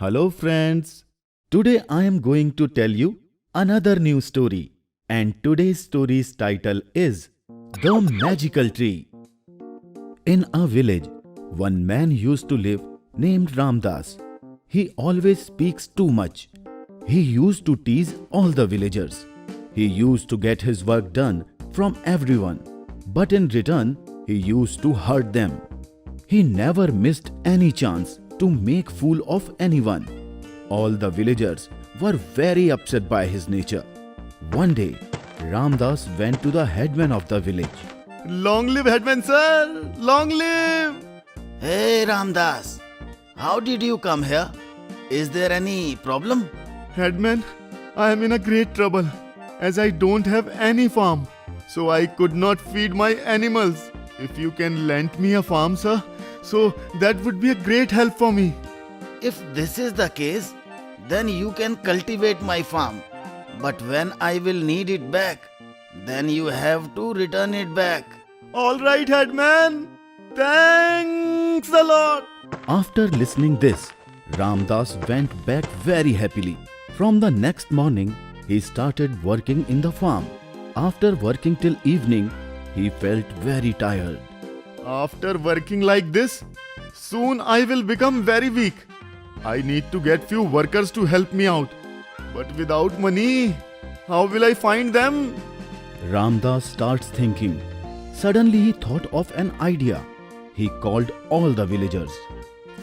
Hello friends. Today I am going to tell you another new story. And today's story's title is The Magical Tree. In a village, one man used to live named Ramdas. He always speaks too much. He used to tease all the villagers. He used to get his work done from everyone. But in return, he used to hurt them. He never missed any chance to make fool of anyone. All the villagers were very upset by his nature. One day, Ramdas went to the headman of the village. Long live headman sir! Long live! Hey Ramdas, how did you come here? Is there any problem? Headman, I am in a great trouble as I don't have any farm. So I could not feed my animals. If you can lend me a farm, sir, so that would be a great help for me. If this is the case, then you can cultivate my farm. But when I will need it back, then you have to return it back. Alright, headman. Thanks a lot. After listening this, Ramdas went back very happily. From the next morning, he started working in the farm. After working till evening, he felt very tired. After working like this, soon I will become very weak. I need to get few workers to help me out. But without money, how will I find them? Ramdas starts thinking. Suddenly he thought of an idea. He called all the villagers.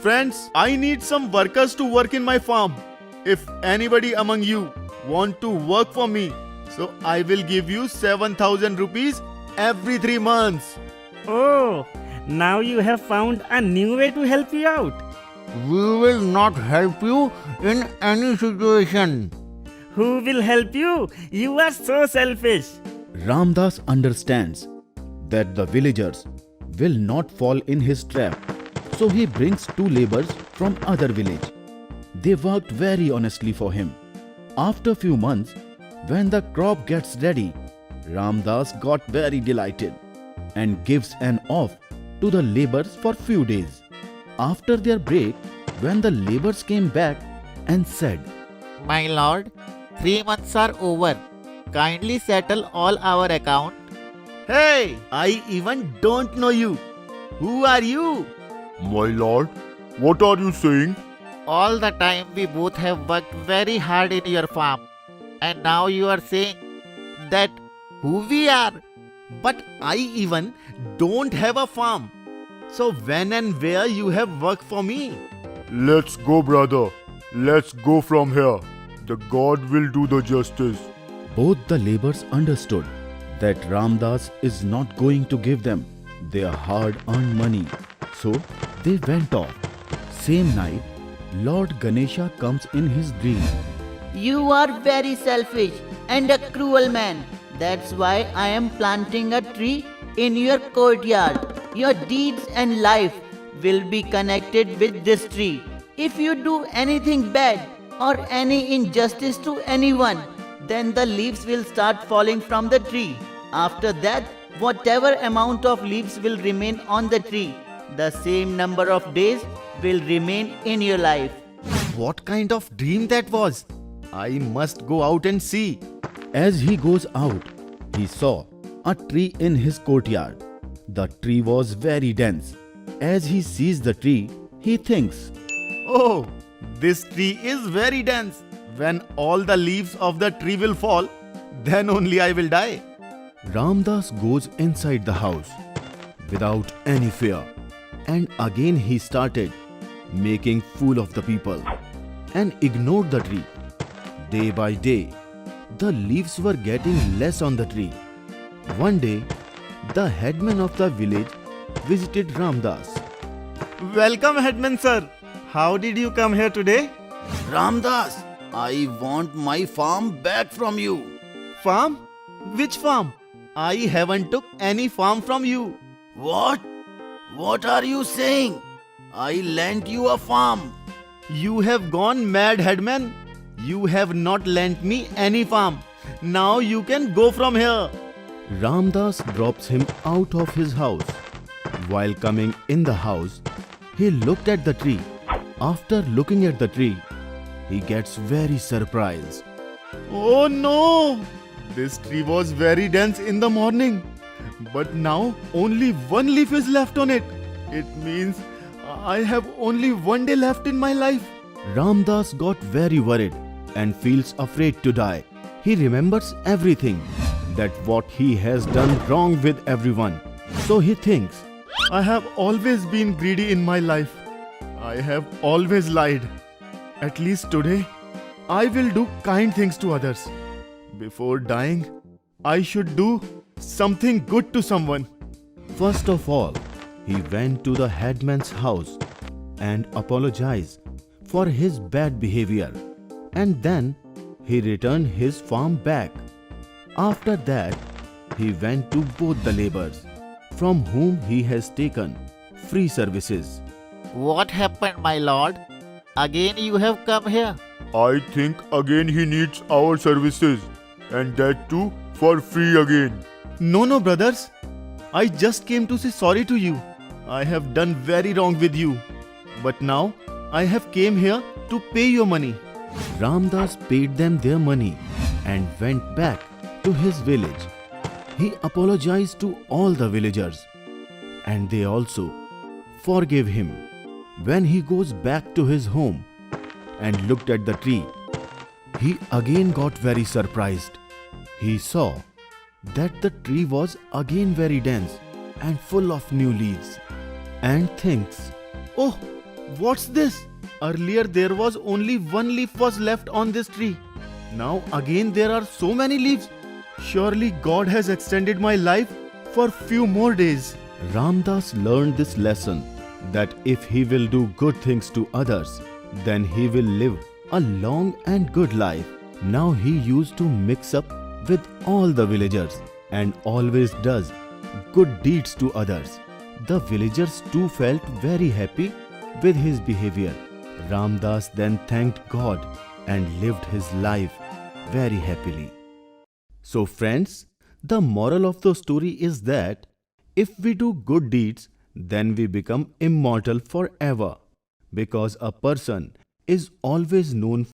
Friends, I need some workers to work in my farm. If anybody among you want to work for me, so I will give you 7,000 rupees every 3 months. Oh, now you have found a new way to help you out. We will not help you in any situation. Who will help you? You are so selfish. Ramdas understands that the villagers will not fall in his trap. So he brings 2 laborers from other village. They worked very honestly for him. After few months, when the crop gets ready, Ramdas got very delighted and gives an off to the laborers for few days. After their break, when the laborers came back and said, My lord, 3 months are over. Kindly settle all our account. Hey, I even don't know you. Who are you? My lord, what are you saying? All the time we both have worked very hard in your farm. And now you are saying that who we are? But I even don't have a farm. So when and where you have worked for me? Let's go, brother. Let's go from here. The God will do the justice. both the laborers understood that Ramdas is not going to give them their hard-earned money. So they went off. Same night, Lord Ganesha comes in his dream. You are very selfish and a cruel man. That's why I am planting a tree in your courtyard. Your deeds and life will be connected with this tree. If you do anything bad or any injustice to anyone, then the leaves will start falling from the tree. After that, whatever amount of leaves will remain on the tree, the same number of days will remain in your life. What kind of dream that was? I must go out and see. As he goes out, he saw a tree in his courtyard. The tree was very dense. As he sees the tree, he thinks, Oh, this tree is very dense. When all the leaves of the tree will fall, then only I will die. Ramdas goes inside the house without any fear. And again he started making fool of the people and ignored the tree. Day by day, the leaves were getting less on the tree. One day, the headman of the village visited Ramdas. Welcome, headman sir. How did you come here today? Ramdas, I want my farm back from you. Farm? Which farm? I haven't took any farm from you. What? What are you saying? I lent you a farm. You have gone mad, headman. You have not lent me any farm. Now you can go from here. Ramdas drops him out of his house. While coming in the house, he looked at the tree. After looking at the tree, he gets very surprised. Oh no! This tree was very dense in the morning, but now only one leaf is left on it. It means I have only one day left in my life. Ramdas got very worried and feels afraid to die. He remembers everything, that what he has done wrong with everyone. So he thinks, I have always been greedy in my life. I have always lied. At least today, I will do kind things to others. Before dying, I should do something good to someone. first of all, he went to the headman's house and apologized for his bad behavior, and then he returned his farm back. After that, he went to both the laborers from whom he has taken free services. What happened, my lord? Again you have come here. I think again he needs our services, and that too for free again. No, brothers. I just came to say sorry to you. I have done very wrong with you. But now, I have came here to pay your money. Ramdas paid them their money and went back to his village. He apologized to all the villagers, and they also forgave him. When he goes back to his home and looked at the tree, he again got very surprised. He saw that the tree was again very dense and full of new leaves, and thinks, Oh, what's this? Earlier there was only one leaf was left on this tree. Now again there are so many leaves. Surely God has extended my life for few more days. Ramdas learned this lesson, that if he will do good things to others, then he will live a long and good life. Now he used to mix up with all the villagers and always does good deeds to others. The villagers too felt very happy with his behavior. Ramdas then thanked God and lived his life very happily. So friends, the moral of the story is that if we do good deeds, then we become immortal forever, because a person is always known